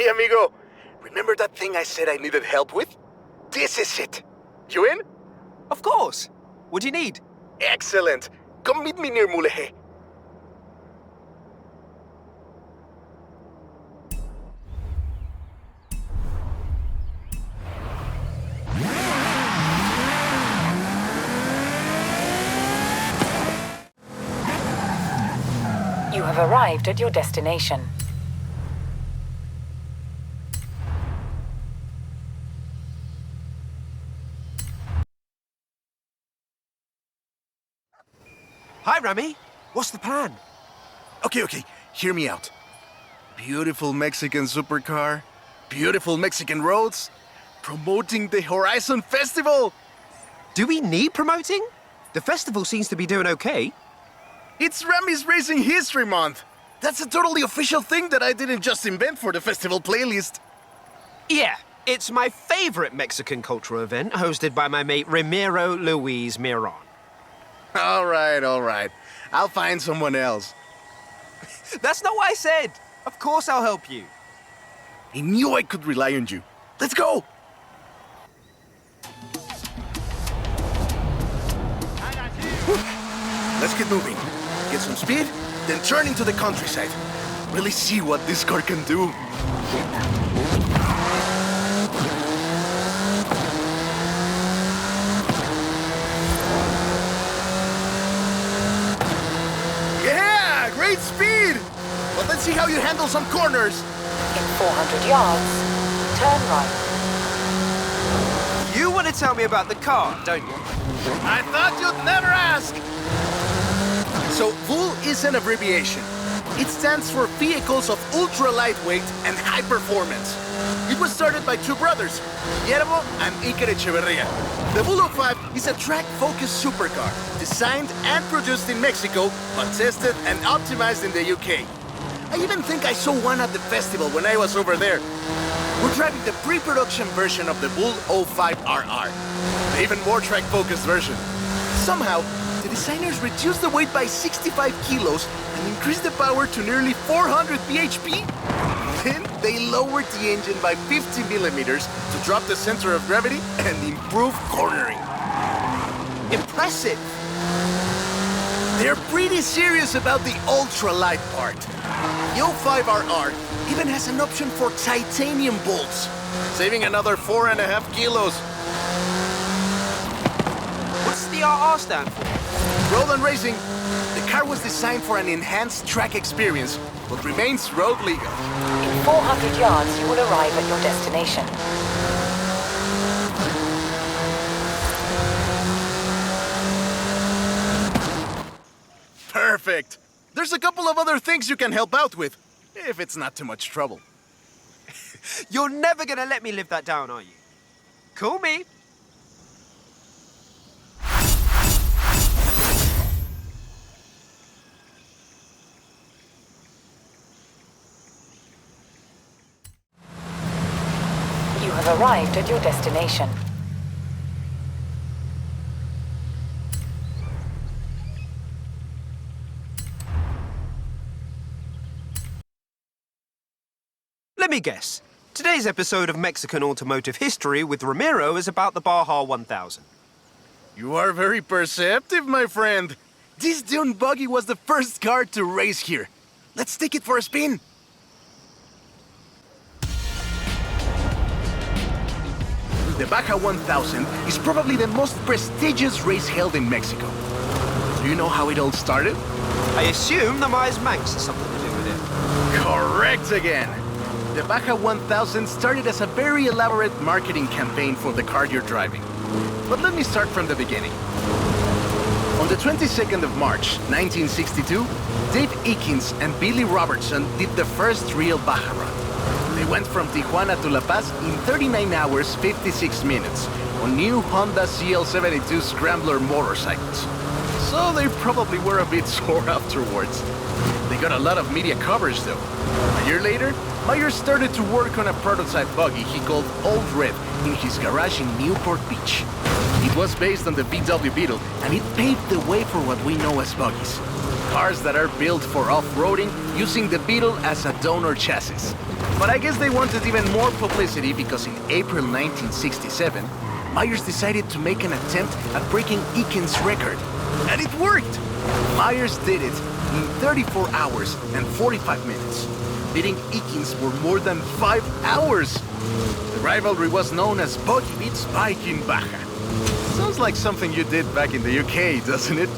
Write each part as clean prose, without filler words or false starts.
Hey, amigo. Remember that thing I said I needed help with? This is it. You in? Of course. What do you need? Excellent. Come meet me near Muleje. You have arrived at your destination. Hi, Rami. What's the plan? Okay. Hear me out. Beautiful Mexican supercar. Beautiful Mexican roads. Promoting the Horizon Festival. Do we need promoting? The festival seems to be doing okay. It's Rami's Racing History Month. That's a totally official thing that I didn't just invent for the festival playlist. Yeah, it's my favorite Mexican cultural event hosted by my mate Ramiro Luis Miron. All right. I'll find someone else. That's not what I said. Of course I'll help you. I knew I could rely on you. Let's go! Let's get moving. Get some speed, then turn into the countryside. Really see what this car can do. Yeah, great speed! But let's see how you handle some corners. In 400 yards, turn right. You want to tell me about the car, don't you? I thought you'd never ask! So, VUL is an abbreviation. It stands for Vehicles of Ultra Lightweight and High Performance. It was started by two brothers, Guillermo and Iker Echeverria. The VUL 05 is a track-focused supercar, designed and produced in Mexico, but tested and optimized in the UK. I even think I saw one at the festival when I was over there. We're driving the pre-production version of the VUL 05RR, the even more track-focused version. Somehow, the designers reduced the weight by 65 kilos and increased the power to nearly 400 bhp. Then they lowered the engine by 50 millimeters to drop the center of gravity and improve cornering. Impressive! They're pretty serious about the ultra-light part. The 05RR even has an option for titanium bolts, saving another 4.5 kilos. What's the RR stand for? Road and Racing. The car was designed for an enhanced track experience, but remains road legal. In 400 yards, you will arrive at your destination. Perfect. There's a couple of other things you can help out with, if it's not too much trouble. You're never gonna let me live that down, are you? Call me. You have arrived at your destination. Let me guess. Today's episode of Mexican Automotive History with Ramiro is about the Baja 1000. You are very perceptive, my friend. This dune buggy was the first car to race here. Let's take it for a spin. The Baja 1000 is probably the most prestigious race held in Mexico. Do you know how it all started? I assume the Meyers Manx has something to do with it. Correct again. The Baja 1000 started as a very elaborate marketing campaign for the car you're driving. But let me start from the beginning. On the 22nd of March, 1962, Dave Eakins and Billy Robertson did the first real Baja run. They went from Tijuana to La Paz in 39 hours, 56 minutes on new Honda CL72 Scrambler motorcycles. So they probably were a bit sore afterwards. They got a lot of media coverage though. A year later, Meyers started to work on a prototype buggy he called Old Red in his garage in Newport Beach. It was based on the VW Beetle, and it paved the way for what we know as buggies. Cars that are built for off-roading using the Beetle as a donor chassis. But I guess they wanted even more publicity because in April 1967, Meyers decided to make an attempt at breaking Eakins' record. And it worked! Meyers did it in 34 hours and 45 minutes. Beating Eakins for more than 5 hours. The rivalry was known as Buggy beats Bike in Baja. Sounds like something you did back in the UK, doesn't it?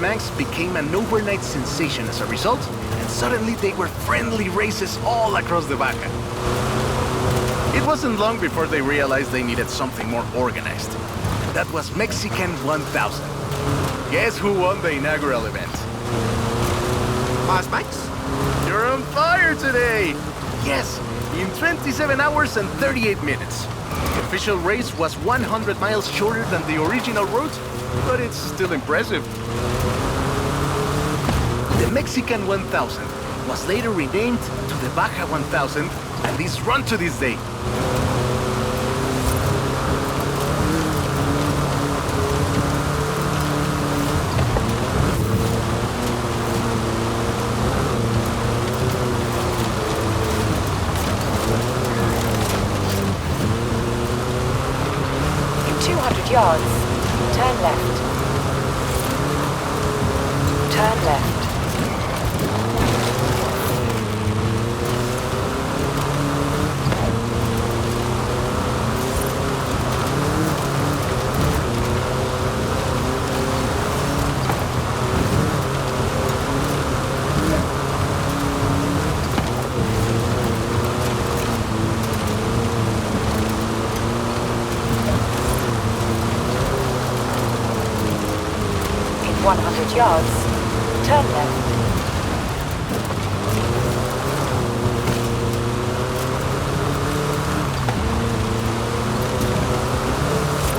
Manx became an overnight sensation as a result, and suddenly they were friendly races all across the Baja. It wasn't long before they realized they needed something more organized. And that was Mexican 1000. Guess who won the inaugural event? Manx? You're on fire today! Yes, in 27 hours and 38 minutes. The official race was 100 miles shorter than the original route, but it's still impressive. The Mexican 1000 was later renamed to the Baja 1000 and is run to this day. In 200 yards, turn left. Turn left. In 100 yards, turn left.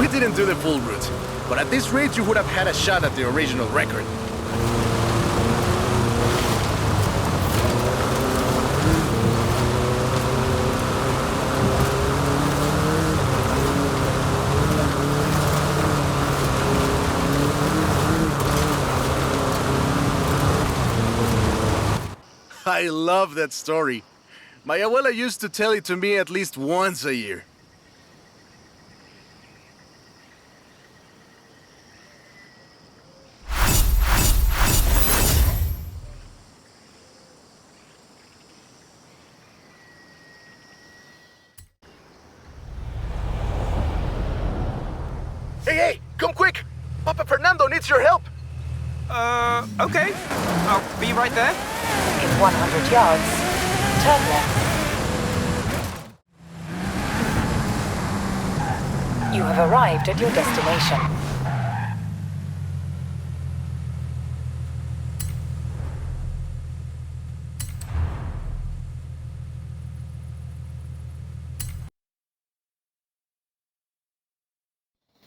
We didn't do the full route, but at this rate you would have had a shot at the original record. I love that story. My abuela used to tell it to me at least once a year. Hey, come quick! Papa Fernando needs your help! Okay. I'll be right there. In 100 yards, turn left. You have arrived at your destination.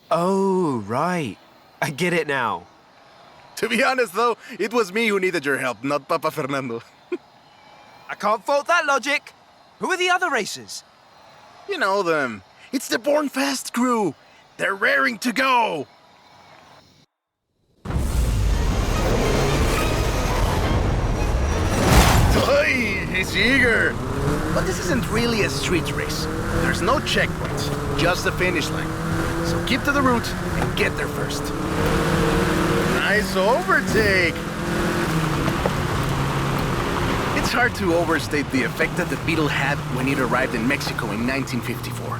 Oh, right. I get it now. To be honest, though, it was me who needed your help, not Papa Fernando. I can't fault that logic. Who are the other racers? You know them. It's the Born Fast crew. They're raring to go. Toy, he's eager. But this isn't really a street race. There's no checkpoints, just a finish line. So keep to the route and get there first. Nice overtake! It's hard to overstate the effect that the Beetle had when it arrived in Mexico in 1954.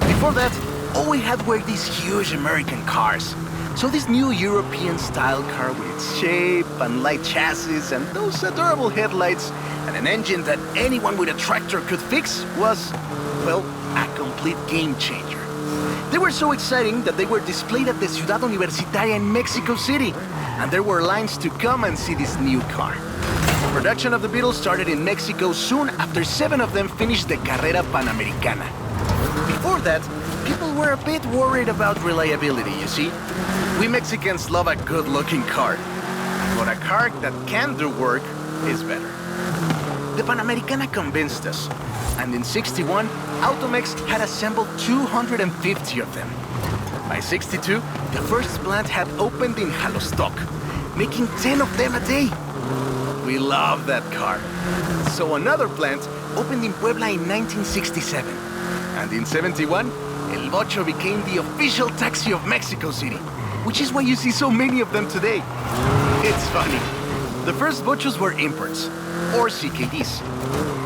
Before that, all we had were these huge American cars. So this new European-style car with its shape and light chassis and those adorable headlights and an engine that anyone with a tractor could fix was, well, a complete game changer. They were so exciting that they were displayed at the Ciudad Universitaria in Mexico City. and there were lines to come and see this new car. Production of the Beetle started in Mexico soon after 7 of them finished the Carrera Panamericana. Before that, people were a bit worried about reliability, you see. We Mexicans love a good-looking car, but a car that can do work is better. The Panamericana convinced us, and in '61, Automex had assembled 250 of them. By '62, the first plant had opened in Jalostoc, making 10 of them a day. We love that car. So another plant opened in Puebla in 1967. And in '71, El Vocho became the official taxi of Mexico City, which is why you see so many of them today. It's funny. The first Vochos were imports, or CKDs.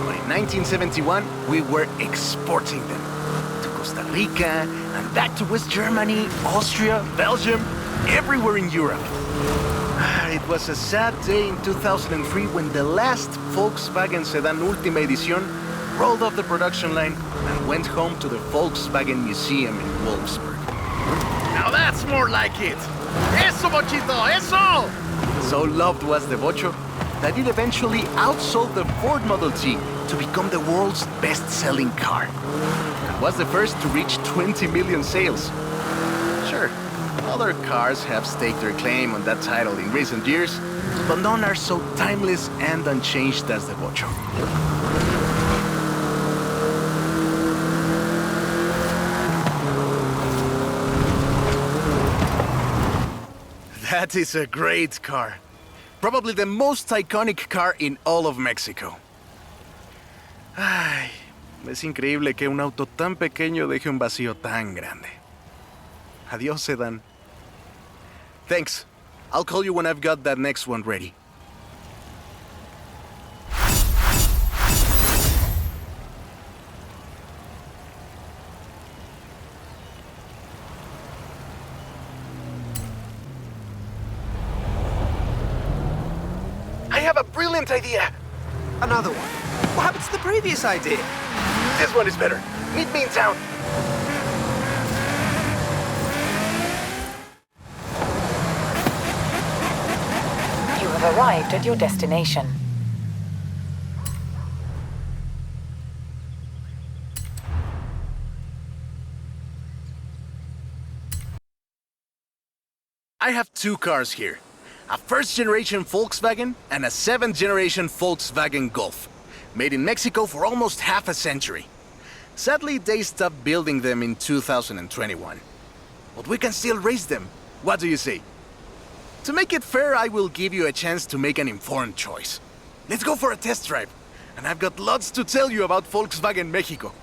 But in 1971, we were exporting them to Costa Rica, and back to West Germany, Austria, Belgium, everywhere in Europe. It was a sad day in 2003 when the last Volkswagen sedan Última Edición rolled off the production line and went home to the Volkswagen Museum in Wolfsburg. Now that's more like it! Eso, Vochito, eso! So loved was the Vocho that it eventually outsold the Ford Model T to become the world's best-selling car. It was the first to reach 20 million sales. Sure, other cars have staked their claim on that title in recent years, but none are so timeless and unchanged as the Vocho. That is a great car. Probably the most iconic car in all of Mexico. Ay, es increíble que un auto tan pequeño deje un vacío tan grande. Adiós, sedan. Thanks. I'll call you when I've got that next one ready. I have a brilliant idea! Another one. What happened to the previous idea? This one is better. Meet me in town. You have arrived at your destination. I have 2 cars here. A first-generation Volkswagen and a 7th-generation Volkswagen Golf, made in Mexico for almost half a century. Sadly, they stopped building them in 2021. But we can still race them. What do you say? To make it fair, I will give you a chance to make an informed choice. Let's go for a test drive. And I've got lots to tell you about Volkswagen Mexico.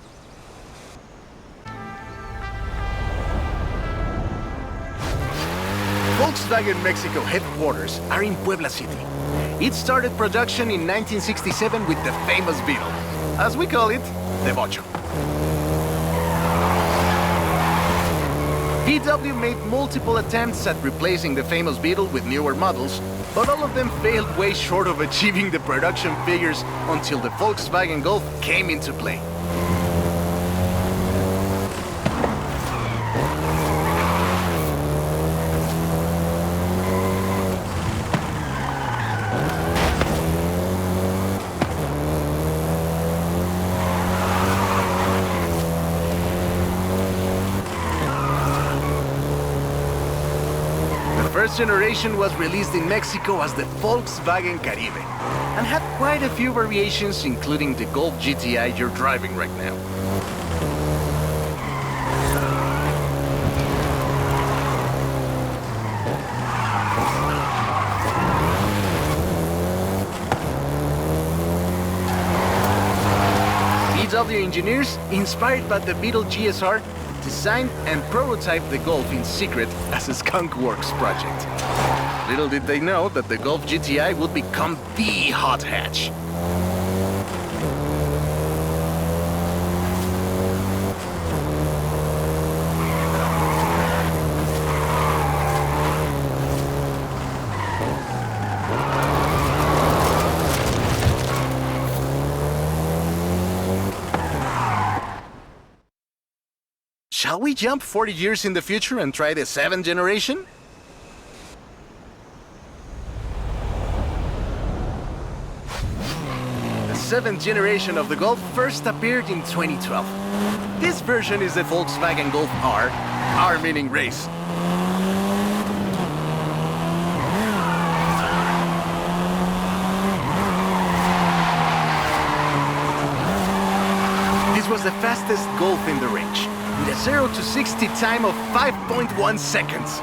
Volkswagen Mexico headquarters are in Puebla City. It started production in 1967 with the famous Beetle. As we call it, the Vocho. VW made multiple attempts at replacing the famous Beetle with newer models, but all of them failed way short of achieving the production figures until the Volkswagen Golf came into play. The first generation was released in Mexico as the Volkswagen Caribe and had quite a few variations, including the Golf GTI you're driving right now. VW engineers, inspired by the Beetle GSR, designed and prototyped the Golf in secret as a Skunk Works project. Little did they know that the Golf GTI would become the hot hatch. Shall we jump 40 years in the future and try the 7th generation? seventh generation of the Golf first appeared in 2012. This version is the Volkswagen Golf R, R meaning race. This was the fastest Golf in the range, with a 0 to 60 time of 5.1 seconds.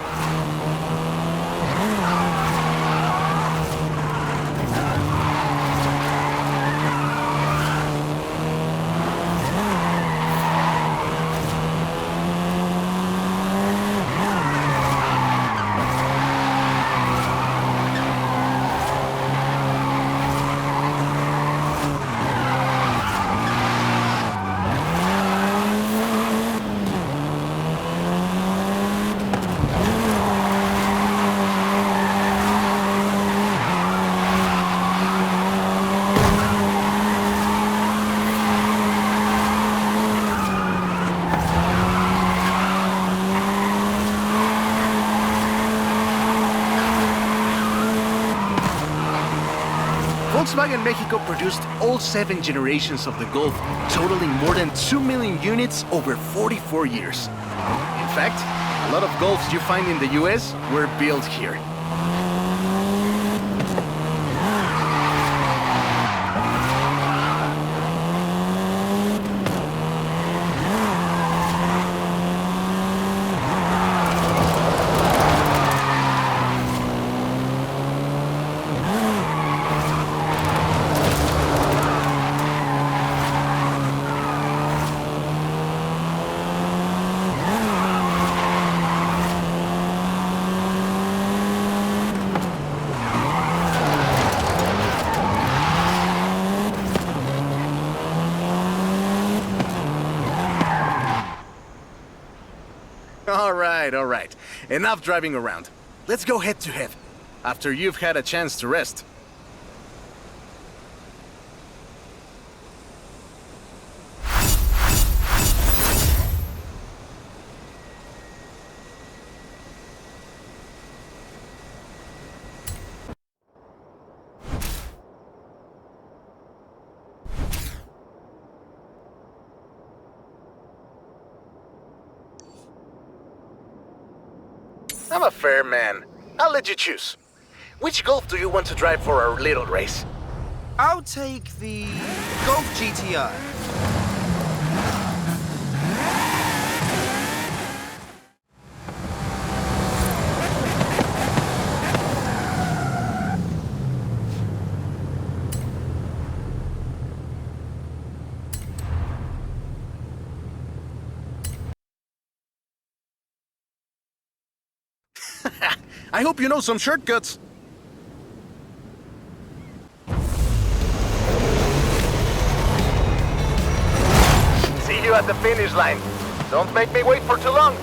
Volkswagen Mexico produced all 7 generations of the Golf, totaling more than 2 million units over 44 years. In fact, a lot of Golfs you find in the US were built here. All right. Enough driving around. Let's go head to head, after you've had a chance to rest. I'm a fair man. I'll let you choose. Which Golf do you want to drive for our little race? I'll take the Golf GTI. I hope you know some shortcuts. See you at the finish line. Don't make me wait for too long.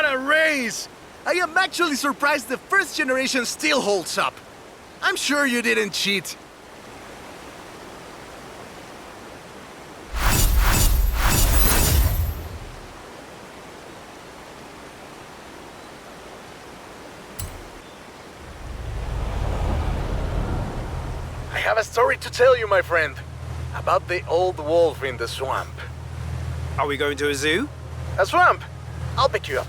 a race! I am actually surprised the first generation still holds up. I'm sure you didn't cheat. I have a story to tell you, my friend. About the old wolf in the swamp. Are we going to a zoo? A swamp? I'll pick you up.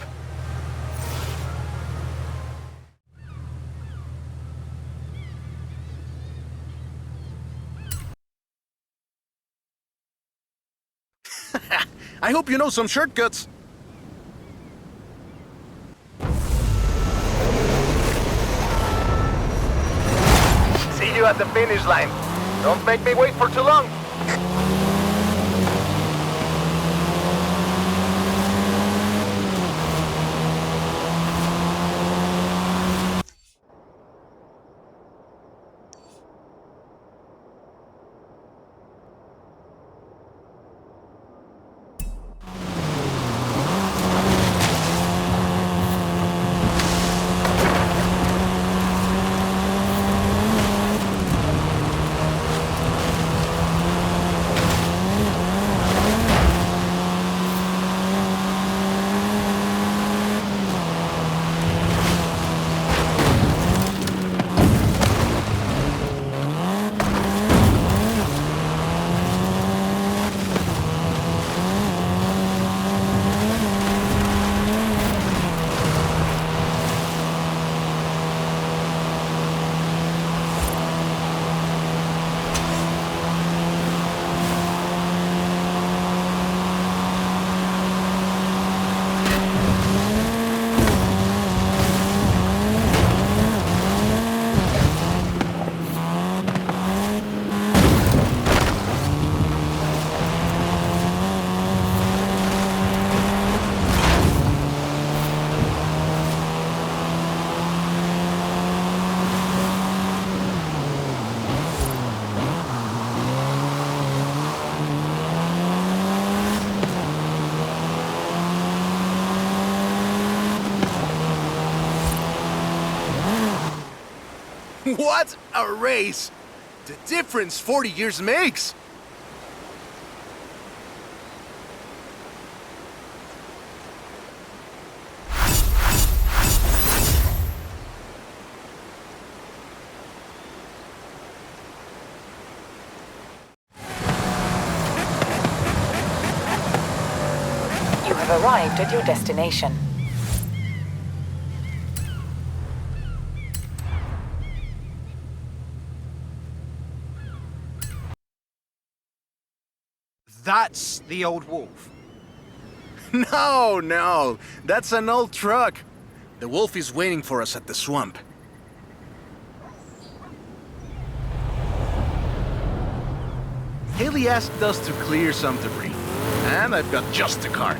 I hope you know some shortcuts. See you at the finish line. Don't make me wait for too long. What a race! The difference 40 years makes! You have arrived at your destination. That's the old wolf. No, that's an old truck. The wolf is waiting for us at the swamp. Haley asked us to clear some debris, and I've got just the car.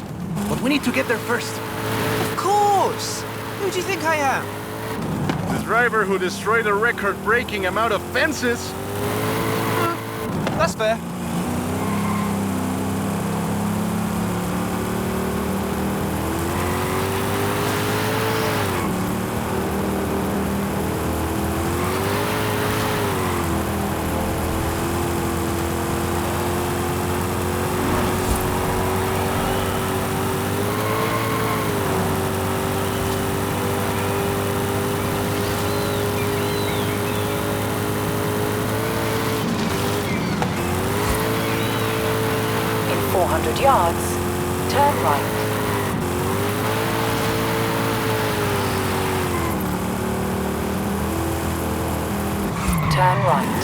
But we need to get there first. Of course! Who do you think I am? The driver who destroyed a record-breaking amount of fences. That's fair. In 400 yards, turn right. Turn right.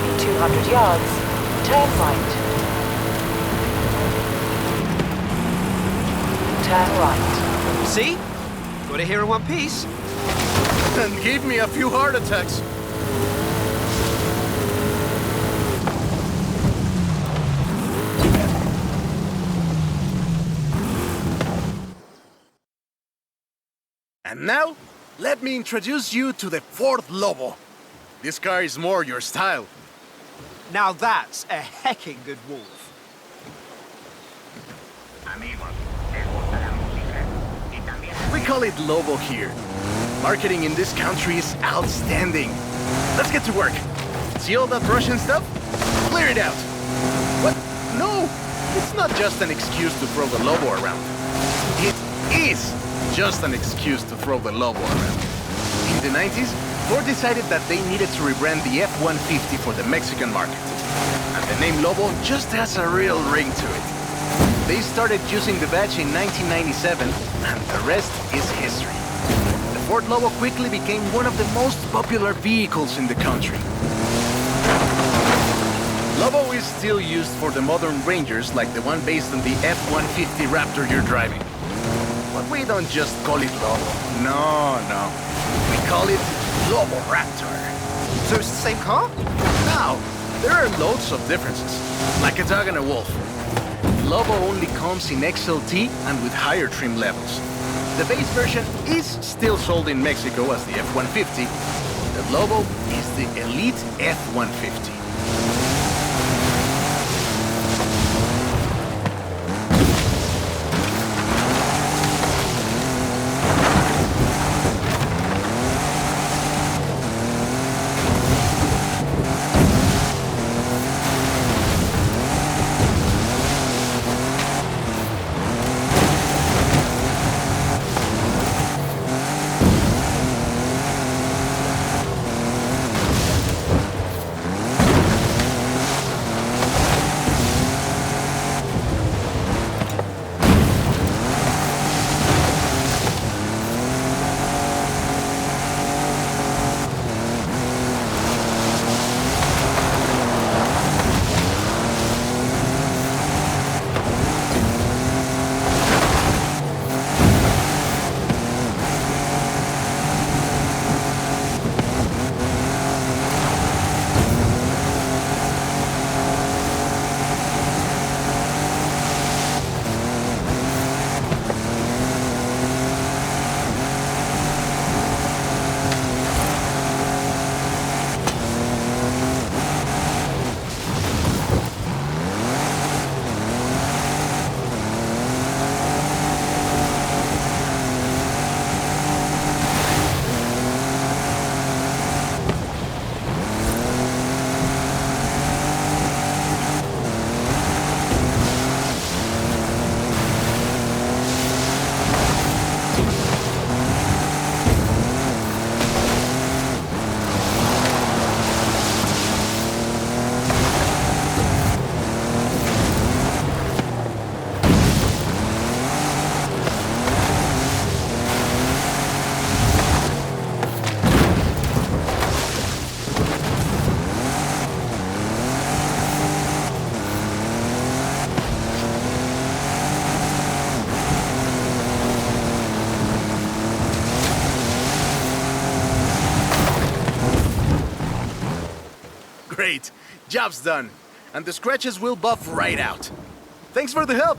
In 200 yards, turn right. Turn right. See? Got it here in one piece. And gave me a few heart attacks. And now, let me introduce you to the fourth Lobo. This car is more your style. Now that's a hecking good wolf. We call it Lobo here. Marketing in this country is outstanding. Let's get to work. See all that Russian stuff? Clear it out. What? No, it's not just an excuse to throw the Lobo around. It is just an excuse to throw the Lobo around. In the 90s, Ford decided that they needed to rebrand the F-150 for the Mexican market. And the name Lobo just has a real ring to it. They started using the badge in 1997, and the rest is history. The Ford Lobo quickly became one of the most popular vehicles in the country. Lobo is still used for the modern Rangers like the one based on the F-150 Raptor you're driving. But we don't just call it Lobo. No. We call it Lobo Raptor. So it's the same car? Now, there are loads of differences, like a dog and a wolf. Lobo only comes in XLT and with higher trim levels. The base version is still sold in Mexico as the F-150. The Lobo is the Elite F-150. Great. Job's done. And the scratches will buff right out. Thanks for the help.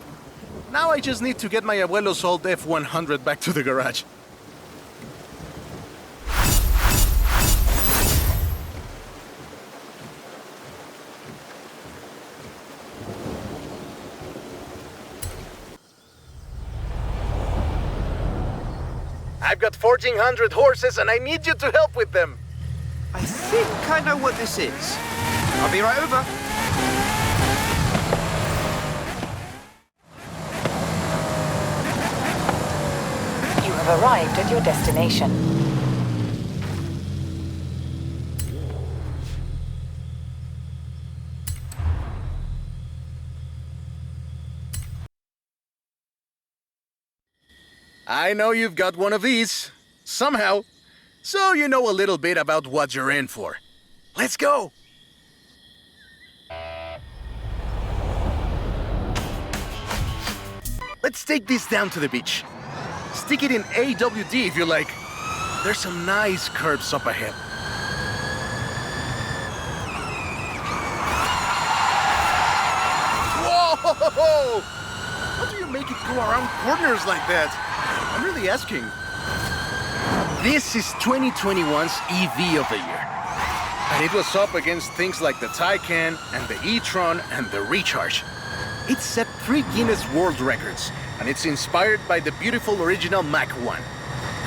Now I just need to get my abuelo's old F-100 back to the garage. I've got 1,400 horses and I need you to help with them. I think I know what this is. I'll be right over. You have arrived at your destination. I know you've got one of these. Somehow. So you know a little bit about what you're in for. Let's go! Let's take this down to the beach. Stick it in AWD if you like. There's some nice curves up ahead. Whoa! How do you make it go around corners like that? I'm really asking. This is 2021's EV of the year. And it was up against things like the Taycan and the e-tron and the Recharge. It set 3 Guinness World Records, and it's inspired by the beautiful original Mach 1.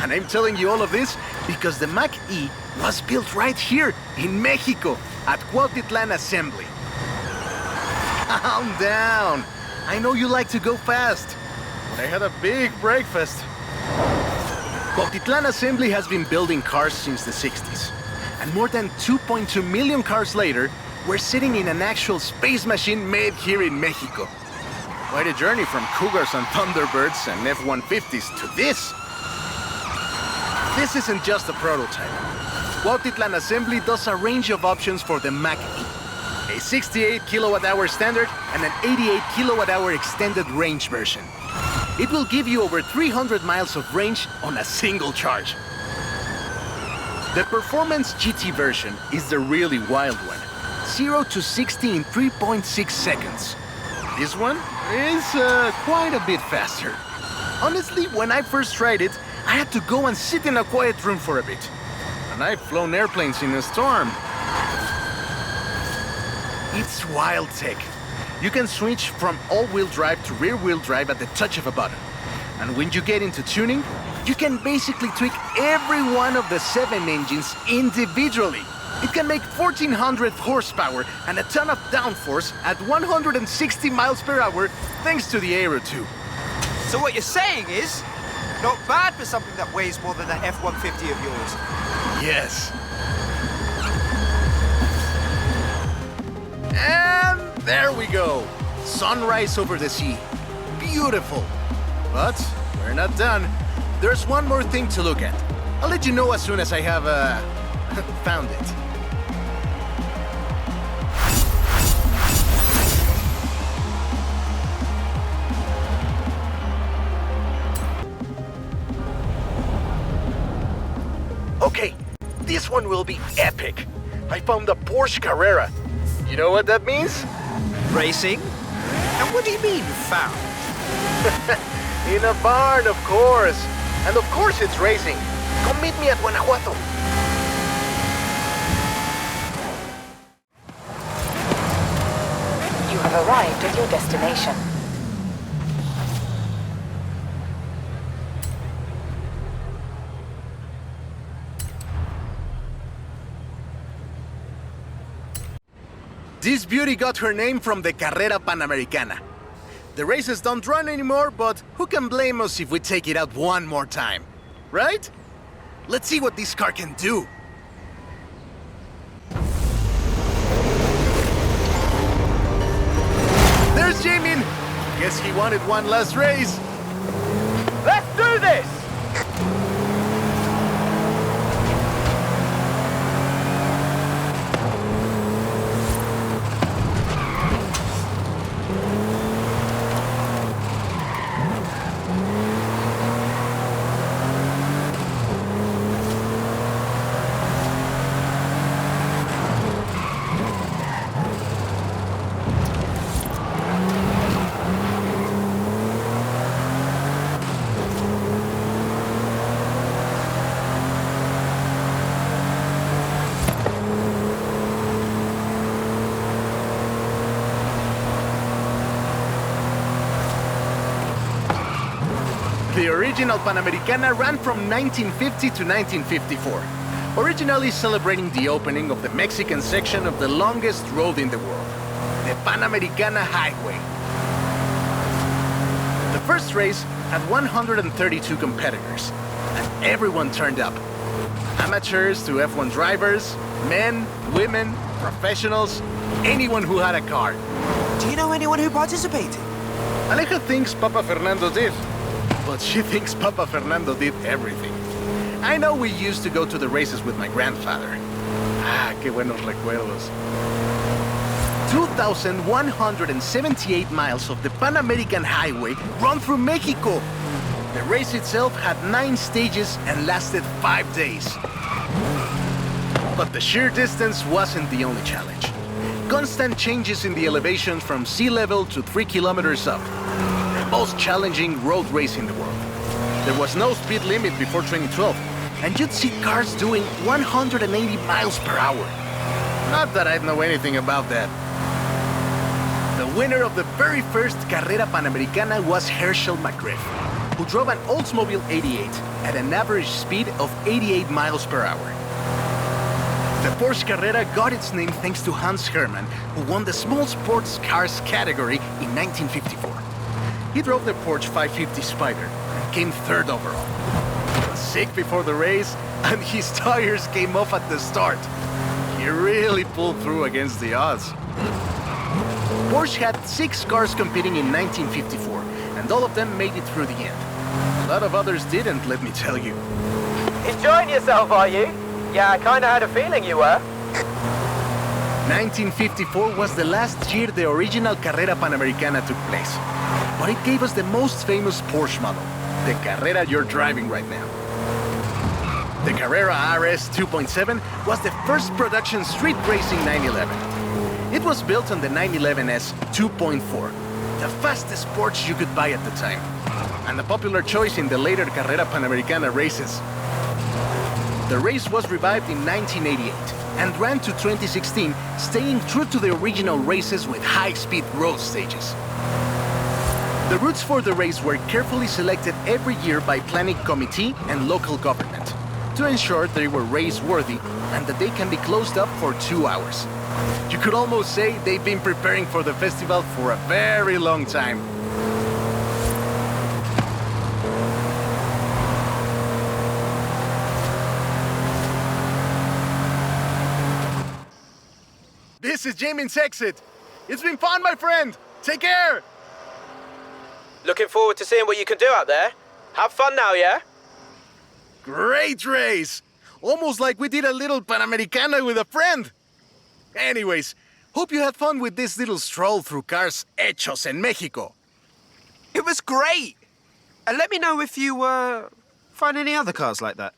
And I'm telling you all of this because the Mach E was built right here in Mexico at Cuautitlán Assembly. Calm down. I know you like to go fast, but I had a big breakfast. Cuautitlán Assembly has been building cars since the 60s. And more than 2.2 million cars later, we're sitting in an actual space machine made here in Mexico. Quite a journey from Cougars and Thunderbirds and F-150s to this. This isn't just a prototype. Cuautitlán Assembly does a range of options for the Mach E. A 68 kilowatt-hour standard and an 88 kilowatt-hour extended range version. It will give you over 300 miles of range on a single charge. The Performance GT version is the really wild one. 0 to 60 in 3.6 seconds. This one is quite a bit faster. Honestly, when I first tried it, I had to go and sit in a quiet room for a bit. And I've flown airplanes in a storm. It's wild tech. You can switch from all-wheel drive to rear-wheel drive at the touch of a button. And when you get into tuning, you can basically tweak every one of the 7 engines individually. It can make 1,400 horsepower and a ton of downforce at 160 miles per hour thanks to the Aero 2. So what you're saying is, not bad for something that weighs more than that F-150 of yours. Yes. And there we go. Sunrise over the sea. Beautiful. But we're not done. There's one more thing to look at. I'll let you know as soon as I have, found it. Okay, this one will be epic. I found a Porsche Carrera. You know what that means? Racing? And what do you mean, found? In a barn, of course. And of course it's racing. Come meet me at Guanajuato. You have arrived at your destination. This beauty got her name from the Carrera Panamericana. The races don't run anymore, but who can blame us if we take it out one more time? Right? Let's see what this car can do. There's Jamin! Guess he wanted one last race. Let's do this! The original Panamericana ran from 1950 to 1954, originally celebrating the opening of the Mexican section of the longest road in the world, the Panamericana Highway. The first race had 132 competitors, and everyone turned up. Amateurs to F1 drivers, men, women, professionals, anyone who had a car. Do you know anyone who participated? Aleja thinks Papa Fernando did, but she thinks Papa Fernando did everything. I know we used to go to the races with my grandfather. Ah, qué buenos recuerdos. 2,178 miles of the Pan American Highway run through Mexico. The race itself had 9 stages and lasted 5 days. But the sheer distance wasn't the only challenge. Constant changes in the elevation from sea level to 3 kilometers up. The most challenging road race in the world. There was no speed limit before 2012, and you'd see cars doing 180 miles per hour. Not that I know anything about that. The winner of the very first Carrera Panamericana was Herschel McGriff, who drove an Oldsmobile 88 at an average speed of 88 miles per hour. The Porsche Carrera got its name thanks to Hans Hermann, who won the small sports cars category in 1954. He drove the Porsche 550 Spider and came third overall. He was sick before the race, and his tires came off at the start. He really pulled through against the odds. Porsche had 6 cars competing in 1954, and all of them made it through the end. A lot of others didn't, let me tell you. Enjoying yourself, are you? Yeah, I kinda had a feeling you were. 1954 was the last year the original Carrera Panamericana took place. But it gave us the most famous Porsche model, the Carrera you're driving right now. The Carrera RS 2.7 was the first production street racing 911. It was built on the 911S 2.4, the fastest Porsche you could buy at the time, and a popular choice in the later Carrera Panamericana races. The race was revived in 1988 and ran to 2016, staying true to the original races with high-speed road stages. The routes for the race were carefully selected every year by planning committee and local government to ensure they were race-worthy and that they can be closed up for 2 hours. You could almost say they've been preparing for the festival for a very long time. This is Jamin's exit. It's been fun, my friend. Take care. Looking forward to seeing what you can do out there. Have fun now, yeah? Great race. Almost like we did a little Panamericana with a friend. Anyways, hope you had fun with this little stroll through cars hechos en Mexico. It was great! And let me know if you, find any other cars like that.